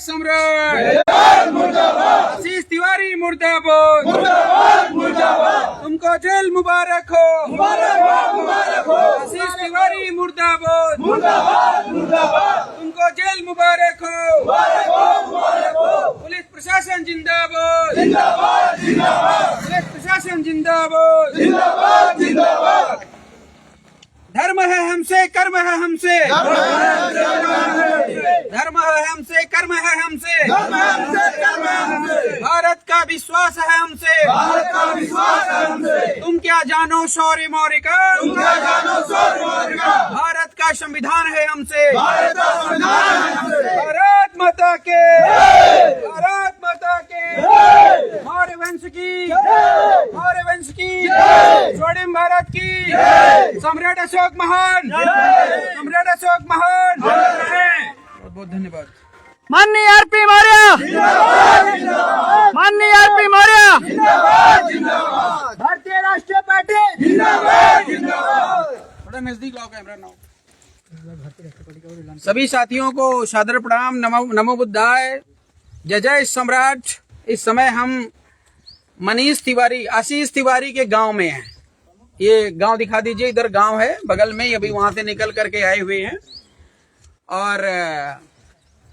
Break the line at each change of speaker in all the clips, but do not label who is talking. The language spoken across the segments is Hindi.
सम्राट आशीष तिवारी मुर्दाबाद, तुमको जेल मुबारक हो, आशीष तिवारी मुर्दाबाद, तुमको जेल मुबारक हो। पुलिस प्रशासन जिंदाबाद, पुलिस प्रशासन जिंदाबाद। धर्म है हमसे, कर्म है हमसे, धर्म है हमसे, कर्म है हमसे, भारत का विश्वास है हमसे, तुम क्या जानो शौर्य मौर्य का, भारत का संविधान है हमसे, भारत माता के, भारत माता के, मौर्य वंश की, मौर्य वंश की, स्वर्णिम भारत की, सम्राट अशोक महान, सम्राट अशोक महान। बहुत बहुत धन्यवाद।
माननीय आरपी मौर्य, माननीय आरपी मौर्य, भारतीय राष्ट्रीय पार्टी,
थोड़ा नजदीक लाओ कैमरा नाउ। सभी साथियों को सादर प्रणाम, नमो बुद्धाय, जय जय सम्राट। इस समय हम मनीष तिवारी, आशीष तिवारी के गांव में हैं। ये गांव दिखा दीजिए, इधर गांव है बगल में ही, अभी वहां से निकल करके आए हुए हैं। और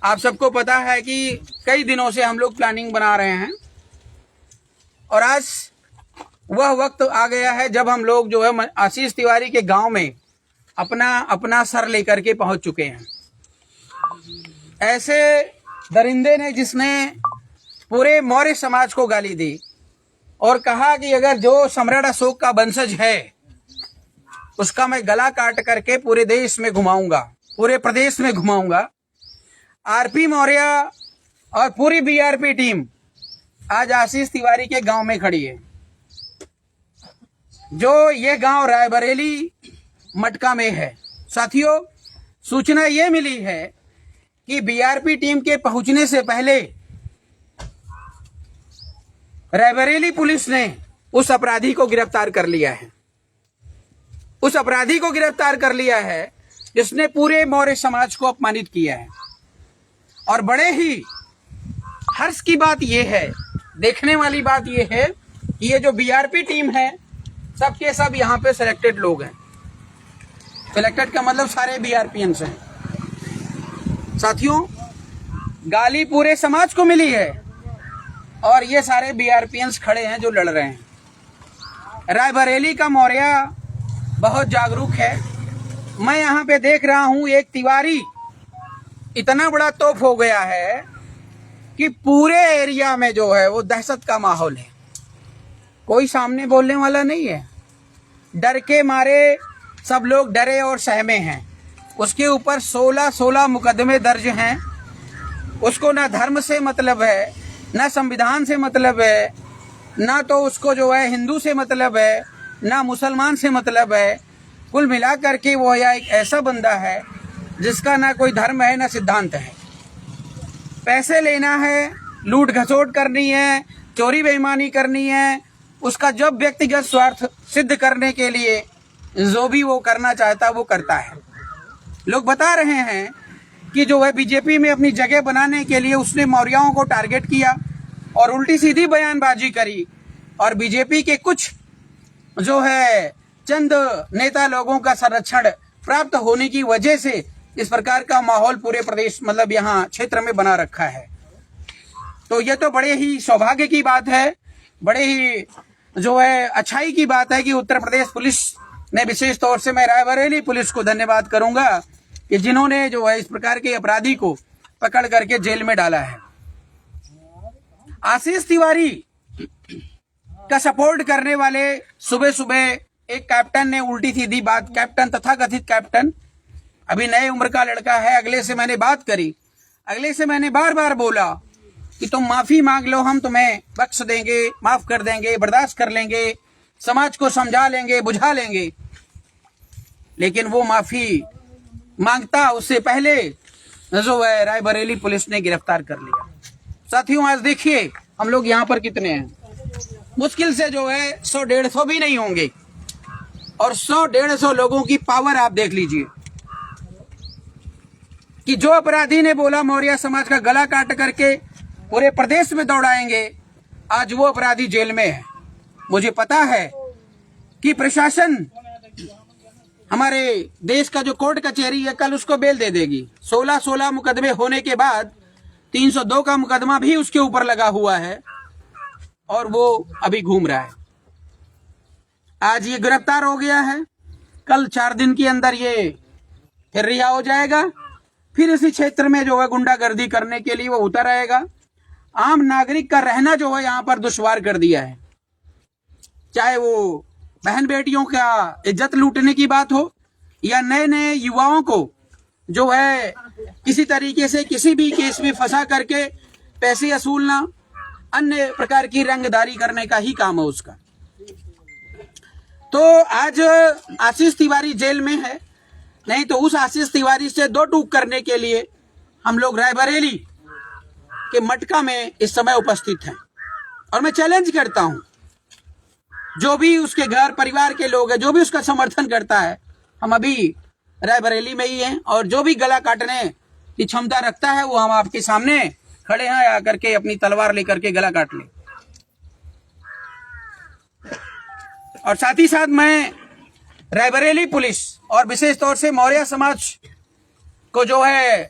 आप सबको पता है कि कई दिनों से हम लोग प्लानिंग बना रहे हैं और आज वह वक्त आ गया है जब हम लोग जो है आशीष तिवारी के गांव में अपना सर लेकर के पहुंच चुके हैं। ऐसे दरिंदे ने जिसने पूरे मौर्य समाज को गाली दी और कहा कि अगर जो सम्राट अशोक का वंशज है उसका मैं गला काट करके पूरे देश में घुमाऊंगा, पूरे प्रदेश में घुमाऊंगा। आरपी मौर्य और पूरी बीआरपी टीम आज आशीष तिवारी के गांव में खड़ी है। जो ये गांव रायबरेली मटका में है। साथियों, सूचना ये मिली है कि बीआरपी टीम के पहुंचने से पहले रायबरेली पुलिस ने उस अपराधी को गिरफ्तार कर लिया है। उस अपराधी को गिरफ्तार कर लिया है जिसने पूरे मौर्य समाज को अपमानित किया है। और बड़े ही हर्ष की बात यह है, देखने वाली बात यह है कि ये जो बीआरपी टीम है सबके सब यहाँ पे सिलेक्टेड लोग हैं। सिलेक्टेड का मतलब सारे बीआरपीएंस हैं। साथियों, गाली पूरे समाज को मिली है और ये सारे बीआरपीएंस खड़े हैं जो लड़ रहे हैं। रायबरेली का मौर्य बहुत जागरूक है। मैं यहाँ पे देख रहा हूँ एक तिवारी इतना बड़ा तोप हो गया है कि पूरे एरिया में जो है वो दहशत का माहौल है। कोई सामने बोलने वाला नहीं है। डर के मारे सब लोग डरे और सहमे हैं। उसके ऊपर 16 मुकदमे दर्ज हैं। उसको ना धर्म से मतलब है, ना संविधान से मतलब है, ना तो उसको जो है हिंदू से मतलब है, ना मुसलमान से मतलब है। कुल मिला करके वो एक ऐसा बंदा है जिसका ना कोई धर्म है ना सिद्धांत है। पैसे लेना है, लूट घसोट करनी है, चोरी बेईमानी करनी है, उसका जब व्यक्तिगत स्वार्थ सिद्ध करने के लिए जो भी वो करना चाहता वो करता है। लोग बता रहे हैं कि जो है बीजेपी में अपनी जगह बनाने के लिए उसने मौर्यों को टारगेट किया और उल्टी सीधी बयानबाजी करी और बीजेपी के कुछ जो है चंद नेता लोगों का संरक्षण प्राप्त होने की वजह से इस प्रकार का माहौल पूरे प्रदेश मतलब यहाँ क्षेत्र में बना रखा है। तो ये तो बड़े ही सौभाग्य की बात है, बड़े ही जो है अच्छाई की बात है कि उत्तर प्रदेश पुलिस ने, विशेष तौर से मैं रायबरेली पुलिस को धन्यवाद करूंगा कि जिन्होंने जो है इस प्रकार के अपराधी को पकड़ करके जेल में डाला है। आशीष तिवारी का सपोर्ट करने वाले सुबह सुबह एक कैप्टन ने उल्टी सीधी बात, कैप्टन तथाकथित कैप्टन, अभी नए उम्र का लड़का है, अगले से मैंने बात करी, अगले से मैंने बार बार बोला कि तुम माफी मांग लो, हम तुम्हें बख्श देंगे, माफ कर देंगे, बर्दाश्त कर लेंगे, समाज को समझा लेंगे, बुझा लेंगे। लेकिन वो माफी मांगता उससे पहले जो है रायबरेली पुलिस ने गिरफ्तार कर लिया। साथियों, आज देखिए हम लोग यहाँ पर कितने हैं, मुश्किल से जो है 100-150 भी नहीं होंगे और 100-150 लोगों की पावर आप देख लीजिए। कि जो अपराधी ने बोला मौर्य समाज का गला काट करके पूरे प्रदेश में दौड़ाएंगे, आज वो अपराधी जेल में है। मुझे पता है कि प्रशासन, हमारे देश का जो कोर्ट कचहरी है, कल उसको बेल दे देगी। 16 मुकदमे होने के बाद 302 का मुकदमा भी उसके ऊपर लगा हुआ है और वो अभी घूम रहा है। आज ये गिरफ्तार हो गया है, कल 4 दिन के अंदर ये फिर रिहा हो जाएगा। फिर इसी क्षेत्र में जो है गुंडागर्दी करने के लिए वो उतर आएगा। आम नागरिक का रहना जो है यहाँ पर दुश्वार कर दिया है। चाहे वो बहन बेटियों का इज्जत लूटने की बात हो या नए नए युवाओं को जो है किसी तरीके से किसी भी केस में फंसा करके पैसे वसूलना, अन्य प्रकार की रंगदारी करने का ही काम है उसका। तो आज आशीष तिवारी जेल में है, नहीं तो उस आशीष तिवारी से दो टूक करने के लिए हम लोग रायबरेली के मटका में इस समय उपस्थित हैं। और मैं चैलेंज करता हूं, जो भी उसके घर परिवार के लोग हैं, जो भी उसका समर्थन करता है, हम अभी रायबरेली में ही हैं और जो भी गला काटने की क्षमता रखता है वो हम आपके सामने खड़े हैं, आकर के अपनी तलवार लेकर के गला काट ले। और साथ ही साथ मैं रायबरेली पुलिस और विशेष तौर से मौर्य समाज को जो है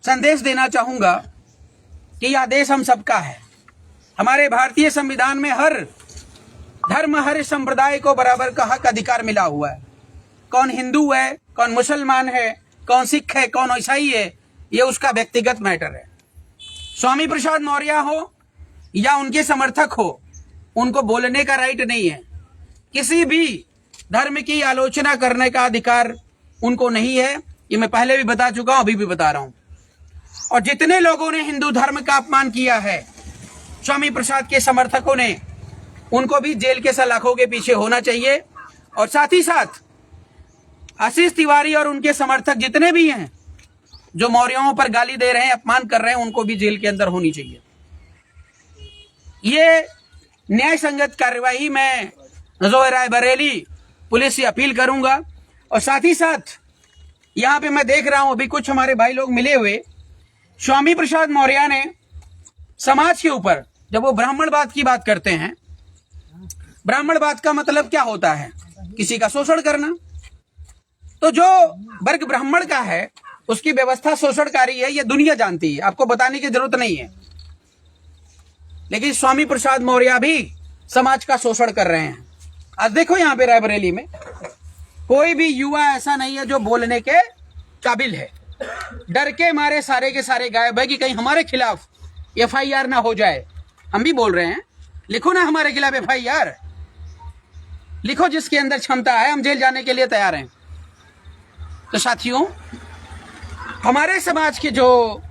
संदेश देना चाहूंगा कि यह देश हम सबका है। हमारे भारतीय संविधान में हर धर्म, हर संप्रदाय को बराबर का हक अधिकार मिला हुआ है। कौन हिंदू है, कौन मुसलमान है, कौन सिख है, कौन ईसाई है, ये उसका व्यक्तिगत मैटर है। स्वामी प्रसाद मौर्य हो या उनके समर्थक हो, उनको बोलने का राइट नहीं है। किसी भी धर्म की आलोचना करने का अधिकार उनको नहीं है। ये मैं पहले भी बता चुका हूं, अभी भी बता रहा हूं। और जितने लोगों ने हिंदू धर्म का अपमान किया है, स्वामी प्रसाद के समर्थकों ने, उनको भी जेल के सलाखों के पीछे होना चाहिए। और साथ ही साथ आशीष तिवारी और उनके समर्थक जितने भी हैं जो मौर्यों पर गाली दे रहे हैं, अपमान कर रहे हैं, उनको भी जेल के अंदर होनी चाहिए। ये न्याय संगत कार्यवाही मैं जो रायबरेली पुलिस से अपील करूंगा। और साथ ही साथ यहां पे मैं देख रहा हूं अभी कुछ हमारे भाई लोग मिले हुए, स्वामी प्रसाद मौर्य ने समाज के ऊपर, जब वो ब्राह्मणवाद की बात करते हैं, ब्राह्मणवाद का मतलब क्या होता है? किसी का शोषण करना। तो जो वर्ग ब्राह्मण का है उसकी व्यवस्था शोषणकारी है, ये दुनिया जानती है, आपको बताने की जरूरत नहीं है। लेकिन स्वामी प्रसाद मौर्य भी समाज का शोषण कर रहे हैं। आज देखो यहाँ पे रायबरेली में कोई भी युवा ऐसा नहीं है जो बोलने के काबिल है। डर के मारे सारे के सारे गायब है कि कहीं हमारे खिलाफ FIR ना हो जाए। हम भी बोल रहे हैं, लिखो ना हमारे खिलाफ FIR, लिखो, जिसके अंदर क्षमता है, हम जेल जाने के लिए तैयार हैं। तो साथियों, हमारे समाज के जो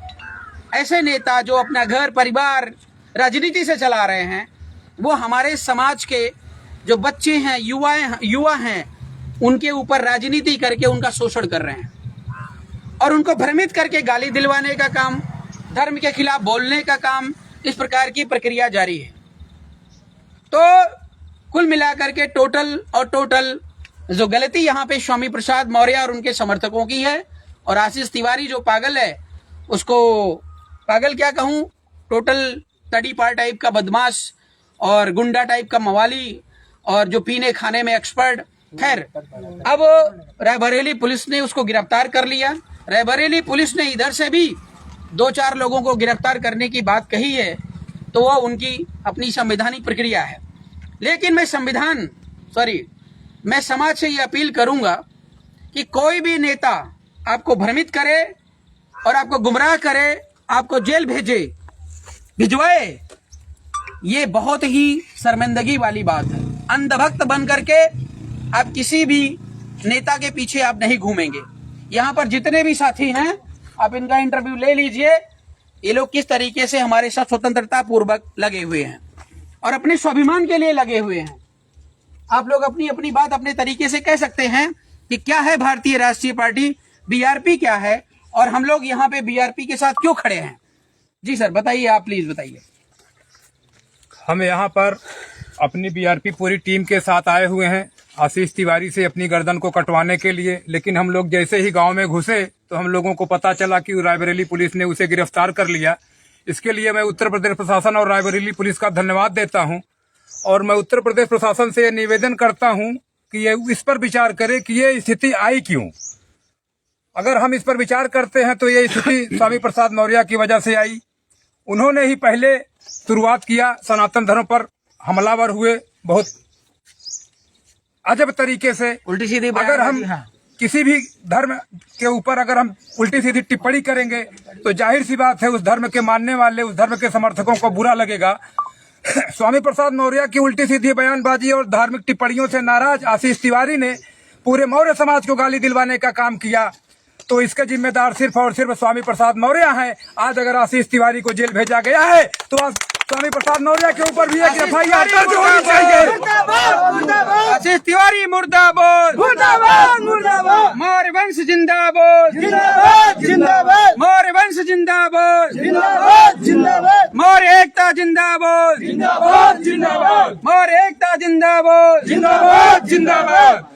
ऐसे नेता जो अपना घर परिवार राजनीति से चला रहे हैं, वो हमारे समाज के जो बच्चे हैं, युवा हैं, उनके ऊपर राजनीति करके उनका शोषण कर रहे हैं और उनको भ्रमित करके गाली दिलवाने का काम, धर्म के खिलाफ बोलने का काम, इस प्रकार की प्रक्रिया जारी है। तो कुल मिलाकर के टोटल जो गलती यहाँ पे स्वामी प्रसाद मौर्य और उनके समर्थकों की है। और आशीष तिवारी जो पागल है, उसको पागल क्या कहूँ, टोटल तड़ीपार टाइप का बदमाश और गुंडा टाइप का मवाली और जो पीने खाने में एक्सपर्ट। खैर, अब रायबरेली पुलिस ने उसको गिरफ्तार कर लिया। रायबरेली पुलिस ने इधर से भी 2-4 लोगों को गिरफ्तार करने की बात कही है, तो वह उनकी अपनी संवैधानिक प्रक्रिया है। लेकिन मैं समाज से ये अपील करूंगा कि कोई भी नेता आपको भ्रमित करे और आपको गुमराह करे, आपको जेल भिजवाए, ये बहुत ही शर्मिंदगी वाली बात है। अंधभक्त बन करके आप किसी भी नेता के पीछे आप नहीं घूमेंगे। यहाँ पर जितने भी साथी हैं, आप इनका इंटरव्यू ले लीजिए। ये लोग किस तरीके से हमारे साथ स्वतंत्रता पूर्वक लगे हुए हैं और अपने स्वाभिमान के लिए लगे हुए हैं। आप लोग अपनी अपनी बात अपने तरीके से कह सकते हैं कि क्या है भारतीय राष्ट्रीय पार्टी, BRP क्या है, और हम लोग यहाँ पे BRP के साथ क्यों खड़े हैं। जी सर, बताइए, आप प्लीज बताइए।
हम यहाँ पर अपनी BRP पूरी टीम के साथ आए हुए हैं आशीष तिवारी से अपनी गर्दन को कटवाने के लिए। लेकिन हम लोग जैसे ही गांव में घुसे तो हम लोगों को पता चला कि रायबरेली पुलिस ने उसे गिरफ्तार कर लिया। इसके लिए मैं उत्तर प्रदेश प्रशासन और रायबरेली पुलिस का धन्यवाद देता हूं। और मैं उत्तर प्रदेश प्रशासन से निवेदन करता हूं कि ये इस पर विचार करे कि ये स्थिति आई क्यों। अगर हम इस पर विचार करते हैं तो ये स्थिति स्वामी प्रसाद मौर्य की वजह से आई। उन्होंने ही पहले शुरुआत किया, सनातन धर्म पर हमलावर हुए बहुत अजब तरीके से।
उल्टी सीधी
अगर हम किसी भी धर्म के ऊपर अगर हम उल्टी सीधी टिप्पणी करेंगे तो जाहिर सी बात है उस धर्म के मानने वाले, उस धर्म के समर्थकों को बुरा लगेगा। स्वामी प्रसाद मौर्य की उल्टी सीधी बयानबाजी और धार्मिक टिप्पणियों से नाराज आशीष तिवारी ने पूरे मौर्य समाज को गाली दिलवाने का काम किया। तो इसके जिम्मेदार सिर्फ और सिर्फ स्वामी प्रसाद मौर्य हैं। आज अगर आशीष तिवारी को जेल भेजा गया है तो आज स्वामी प्रसाद मौर्य के ऊपर भी एक FIR दर्ज होनी चाहिए।
आशीष तिवारी मुर्दाबाद,
मुर्दाबाद मुर्दाबाद,
मौर्य वंश जिंदाबाद,
जिंदाबाद जिंदाबाद,
मौर्य वंश जिंदाबाद,
जिंदाबाद जिंदाबाद,
मौर्य एकता जिंदाबाद,
जिंदाबाद जिंदाबाद,
मौर्य एकता जिंदाबाद,
जिंदाबाद जिंदाबाद।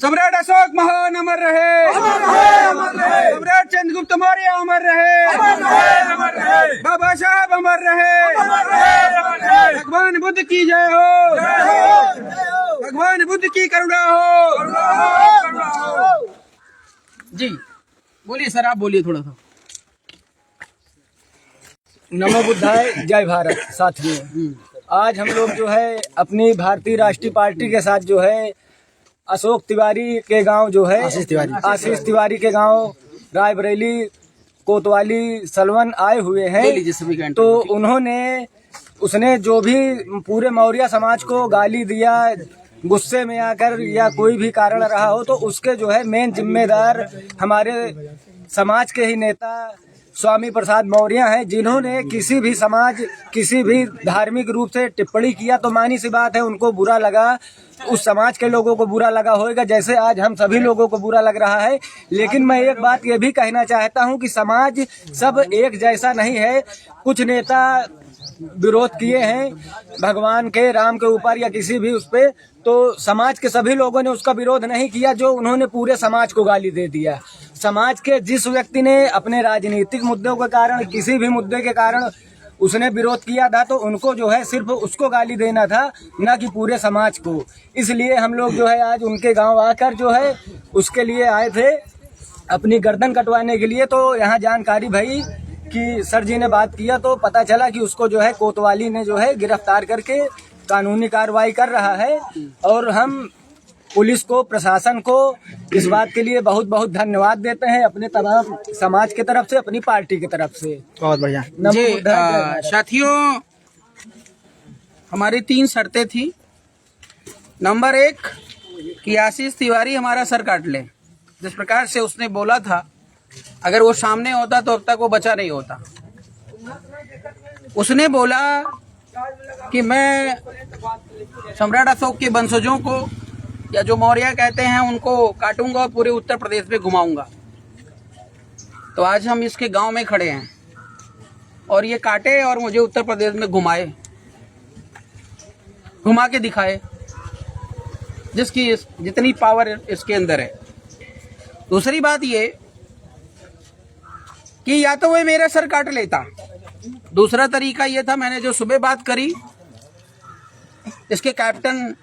सम्राट अशोक महान अमर रहे,
अमर रहे, अमर रहे,
सम्राट चंद्रगुप्त मौर्य अमर रहे,
अमर रहे, अमर रहे,
बाबा साहब अमर रहे,
अमर रहे, अमर रहे।
भगवान बुद्ध की जय हो, भगवान बुद्ध की करुणा हो। जी बोलिए सर, आप बोलिए थोड़ा सा।
नमो बुद्धाय, जय भारत। साथियों, आज हम लोग जो है अपनी भारतीय राष्ट्रीय पार्टी के साथ जो है अशोक तिवारी के गांव जो है आशीष तिवारी के गांव रायबरेली कोतवाली सलवन आए हुए हैं। तो उसने जो भी पूरे मौर्य समाज को गाली दिया, गुस्से में आकर या कोई भी कारण रहा हो, तो उसके जो है मेन जिम्मेदार हमारे समाज के ही नेता स्वामी प्रसाद मौर्य हैं, जिन्होंने किसी भी समाज, किसी भी धार्मिक रूप से टिप्पणी किया तो मानी सी बात है उनको बुरा लगा, उस समाज के लोगों को बुरा लगा होगा, जैसे आज हम सभी लोगों को बुरा लग रहा है। लेकिन मैं एक बात ये भी कहना चाहता हूं कि समाज सब एक जैसा नहीं है। कुछ नेता विरोध किए हैं भगवान के, राम के ऊपर या किसी भी उस पे, तो समाज के सभी लोगों ने उसका विरोध नहीं किया जो उन्होंने पूरे समाज को गाली दे दिया। समाज के जिस व्यक्ति ने अपने राजनीतिक मुद्दों के कारण, किसी भी मुद्दे के कारण उसने विरोध किया था, तो उनको जो है सिर्फ उसको गाली देना था, न कि पूरे समाज को। इसलिए हम लोग जो है आज उनके गांव आकर जो है उसके लिए आए थे, अपनी गर्दन कटवाने के लिए। तो यहाँ जानकारी भई कि सर जी ने बात किया तो पता चला कि उसको जो है कोतवाली ने जो है गिरफ्तार करके कानूनी कार्रवाई कर रहा है। और हम पुलिस को, प्रशासन को इस बात के लिए बहुत बहुत धन्यवाद देते हैं, अपने तमाम समाज की तरफ से, अपनी पार्टी की तरफ से।
बहुत बढ़िया जी। साथियों, हमारी 3 शर्तें थी। नंबर 1 कि आशीष तिवारी हमारा सर काट ले। जिस प्रकार से उसने बोला था, अगर वो सामने होता तो अब तक वो बचा नहीं होता। उसने बोला कि मैं सम्राट अशोक के वंशजों को, या जो मौर्य कहते हैं, उनको काटूंगा और पूरे उत्तर प्रदेश में घुमाऊंगा। तो आज हम इसके गांव में खड़े हैं और ये काटे और मुझे उत्तर प्रदेश में घुमाए, घुमा के दिखाए, जिसकी जितनी पावर इसके अंदर है। दूसरी बात ये कि या तो वो मेरा सर काट लेता, दूसरा तरीका ये था, मैंने जो सुबह बात करी, इसके कैप्टन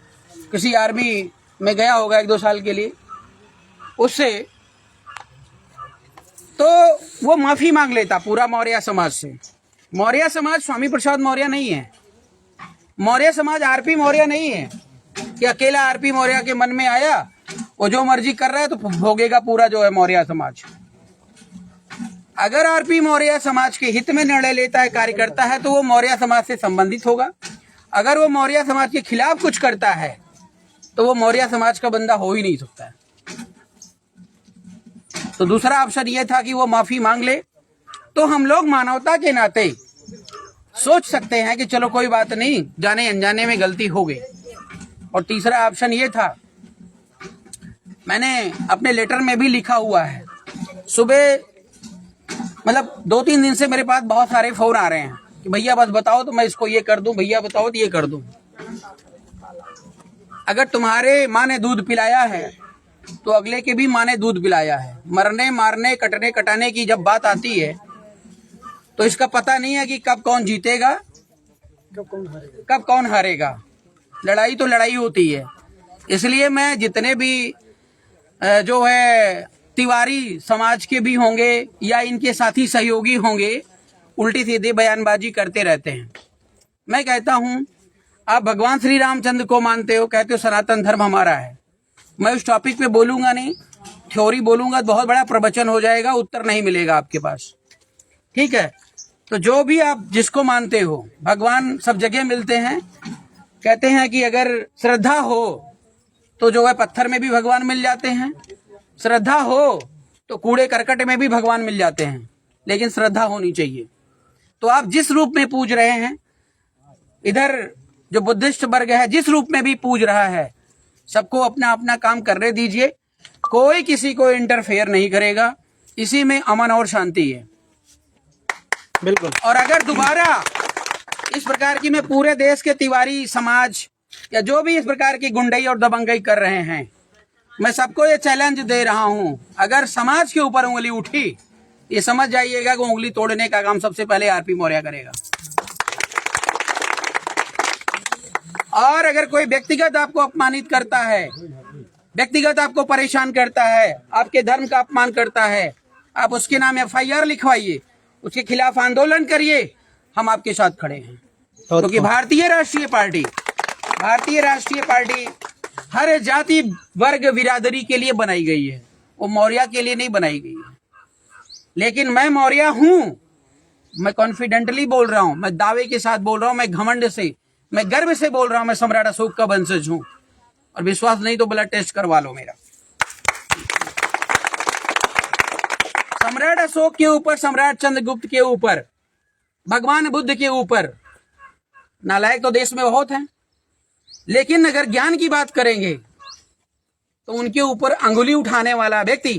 किसी आर्मी में गया होगा 1-2 साल के लिए, उससे तो वो माफी मांग लेता पूरा मौर्य समाज से। मौर्य समाज स्वामी प्रसाद मौर्य नहीं है, मौर्य समाज आरपी मौर्य नहीं है कि अकेला आरपी मौर्य के मन में आया वो जो मर्जी कर रहा है तो भोगेगा पूरा जो है मौर्य समाज। अगर आरपी मौर्य समाज के हित में निर्णय लेता है, कार्यकर्ता है, तो वो मौर्य समाज से संबंधित होगा। अगर वो मौर्य समाज के खिलाफ कुछ करता है तो वो मौर्य समाज का बंदा हो ही नहीं सकता है। तो दूसरा ऑप्शन ये था कि वो माफी मांग ले, तो हम लोग मानवता के नाते सोच सकते हैं कि चलो कोई बात नहीं, जाने अनजाने में गलती हो गई। और तीसरा ऑप्शन ये था, मैंने अपने लेटर में भी लिखा हुआ है, सुबह मतलब 2-3 दिन से मेरे पास बहुत सारे फोन आ रहे हैं कि भैया बस बताओ तो मैं इसको ये कर दूं, भैया बताओ तो ये कर दूं। अगर तुम्हारे माँ ने दूध पिलाया है तो अगले के भी माँ ने दूध पिलाया है। मरने मारने कटने कटाने की जब बात आती है तो इसका पता नहीं है कि कब कौन जीतेगा कब कौन हारेगा। लड़ाई तो लड़ाई होती है। इसलिए मैं जितने भी जो है तिवारी समाज के भी होंगे या इनके साथी सहयोगी होंगे, उल्टी सीधी बयानबाजी करते रहते हैं। मैं कहता हूं, आप भगवान श्री रामचंद्र को मानते हो, कहते हो सनातन धर्म हमारा है। मैं उस टॉपिक पे बोलूंगा नहीं, थ्योरी बोलूंगा तो बहुत बड़ा प्रवचन हो जाएगा, उत्तर नहीं मिलेगा आपके पास। ठीक है, तो जो भी आप जिसको मानते हो, भगवान सब जगह मिलते हैं। कहते हैं कि अगर श्रद्धा हो तो जो है पत्थर में भी भगवान मिल जाते हैं, श्रद्धा हो तो कूड़े करकट में भी भगवान मिल जाते हैं, लेकिन श्रद्धा होनी चाहिए। तो आप जिस रूप में पूज रहे हैं, इधर जो बुद्धिस्ट वर्ग है जिस रूप में भी पूज रहा है, सबको अपना अपना काम करने दीजिए। कोई किसी को इंटरफेयर नहीं करेगा। इसी में अमन और शांति है।
बिल्कुल।
और अगर दोबारा इस प्रकार की, मैं पूरे देश के तिवारी समाज या जो भी इस प्रकार की गुंडई और दबंगई कर रहे हैं, मैं सबको ये चैलेंज दे रहा हूं, अगर समाज के ऊपर उंगली उठी, ये समझ जाइएगा कि उंगली तोड़ने का काम सबसे पहले आरपी मौर्य करेगा। और अगर कोई व्यक्तिगत आपको अपमानित करता है, व्यक्तिगत आपको परेशान करता है, आपके धर्म का अपमान करता है, आप उसके नाम FIR लिखवाइए, उसके खिलाफ आंदोलन करिए। हम आपके साथ खड़े हैं, क्योंकि भारतीय राष्ट्रीय पार्टी हर जाति वर्ग बिरादरी के लिए बनाई गई है, वो मौर्य के लिए नहीं बनाई गई है। लेकिन मैं मौर्य हूं, मैं कॉन्फिडेंटली बोल रहा हूं, मैं दावे के साथ बोल रहा हूं, मैं घमंड से, मैं गर्व से बोल रहा हूं, मैं सम्राट अशोक का वंशज हूं। और विश्वास नहीं तो ब्लड टेस्ट करवा लो मेरा। सम्राट अशोक के ऊपर, सम्राट चंद्रगुप्त के ऊपर, भगवान बुद्ध के ऊपर नालायक तो देश में बहुत हैं, लेकिन अगर ज्ञान की बात करेंगे तो उनके ऊपर अंगुली उठाने वाला व्यक्ति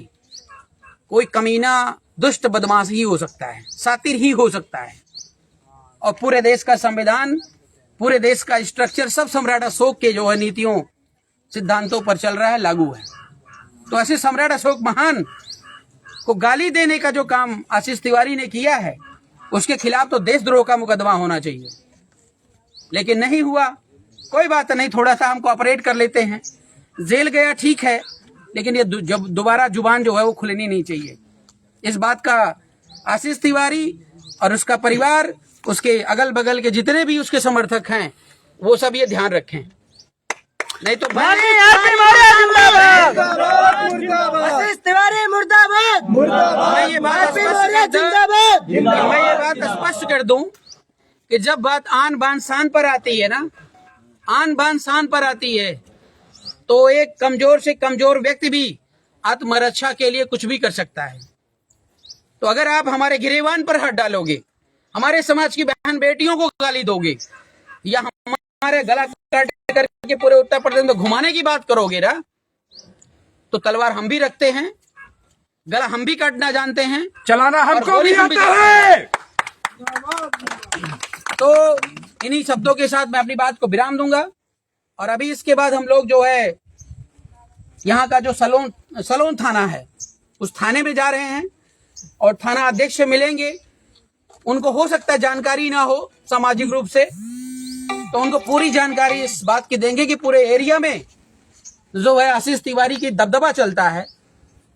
कोई कमीना दुष्ट बदमाश ही हो सकता है, सातिर ही हो सकता है। और पूरे देश का संविधान, पूरे देश का स्ट्रक्चर सब सम्राट अशोक के जो है नीतियों सिद्धांतों पर चल रहा है, लागू है। तो ऐसे सम्राट अशोक महान को गाली देने का जो काम आशीष तिवारी ने किया है, उसके खिलाफ तो देशद्रोह का मुकदमा होना चाहिए, लेकिन नहीं हुआ। कोई बात नहीं, थोड़ा सा हम कोऑपरेट कर लेते हैं। जेल गया ठीक है, लेकिन ये दोबारा जुबान जो है वो खुलनी नहीं चाहिए। इस बात का आशीष तिवारी और उसका परिवार, उसके अगल बगल के जितने भी उसके समर्थक हैं, वो सब ये ध्यान रखें, नहीं तो
आशीष तिवारी मुर्दाबाद।
मैं ये बात स्पष्ट कर दूं कि जब बात आन बान शान पर आती है ना, आन बान शान पर आती है, तो एक कमजोर से कमजोर व्यक्ति भी आत्मरक्षा के लिए कुछ भी कर सकता है। तो अगर आप हमारे गिरेबान पर हाथ डालोगे, हमारे समाज की बहन बेटियों को गाली दोगे, या हमारे गला काट करके पूरे उत्तर प्रदेश में घुमाने की बात करोगे ना, तो तलवार हम भी रखते हैं, गला हम भी काटना जानते हैं,
चलाना हमको भी आता है।
तो इन्हीं शब्दों के साथ मैं अपनी बात को विराम दूंगा। और अभी इसके बाद हम लोग जो है यहाँ का जो सलोन थाना है, उस थाने में जा रहे हैं और थाना अध्यक्ष से मिलेंगे। उनको हो सकता है जानकारी ना हो सामाजिक रूप से, तो उनको पूरी जानकारी इस बात की देंगे कि पूरे एरिया में जो है आशीष तिवारी की दबदबा चलता है।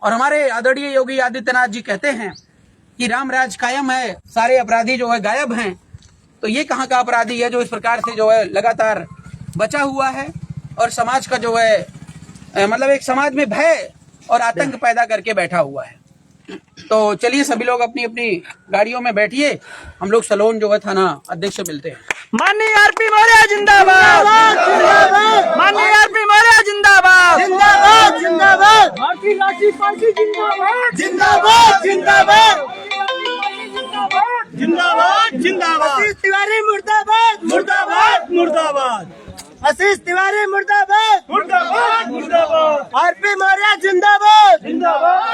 और हमारे आदरणीय योगी आदित्यनाथ जी कहते हैं कि राम राज कायम है, सारे अपराधी जो है गायब हैं। तो ये कहाँ का अपराधी है जो इस प्रकार से जो है लगातार बचा हुआ है और समाज का जो है मतलब एक समाज में भय और आतंक पैदा करके बैठा हुआ है। तो चलिए सभी लोग अपनी अपनी गाड़ियों में बैठिए, हम लोग सलोन जो है थाना अध्यक्ष से मिलते हैं।
माननीय आरपी मौर्य जिंदाबाद, माननीय आरपी मौर्य जिंदाबाद, जिंदाबाद जिंदाबाद, भारतीय राष्ट्रीय पार्टी जिंदाबाद, जिंदाबाद जिंदाबाद, जिंदाबाद जिंदाबाद, आशीष तिवारी मुर्दाबाद, मुर्दाबाद मुर्दाबाद, आशीष तिवारी मुर्दाबाद, मुर्दाबाद मुर्दाबाद, आरपी मौर्य जिंदाबाद, जिंदाबाद।